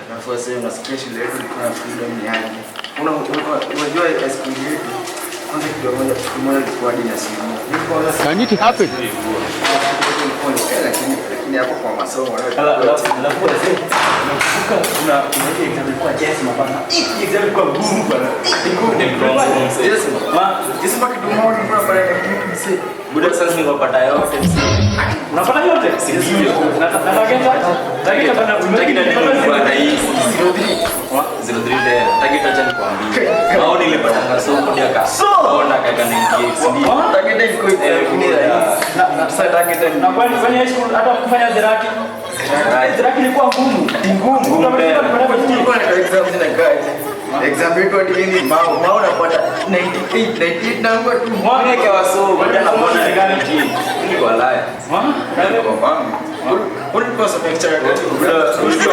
Nafasi unasikia shule yetu kuna freedom yani. Unajua SQ yetu kwanza kidogo moja ilikuwa hadi na simu. Can it happen? Lakini hapo kwa masomo alafu wazee kuna exam kwa chess mapana. Hii exam kwa ngumu bana. Yes. Yes mpaka kidogo mbona pale msee. Buda sasa ningopata yote msee. Unapata yote? Sio. Nataka bana Unataka nini kwa rais 03 there. Nataka acha nikwambie. Hao nilipata somo ndio akaona kakaningie. Nataka ndio iko na sasa nataka na kwani fanya high school hata kufanya zeraki. Zeraki ilikuwa ngumu. Ngumu. Kwa exam zinakaa exam yetu hadi mao unapata 98 namba tu Mwana kwa wasomo hata mbona gani chini ni kwa laya ndio kwa famu ulikosa picture yetu bila ulio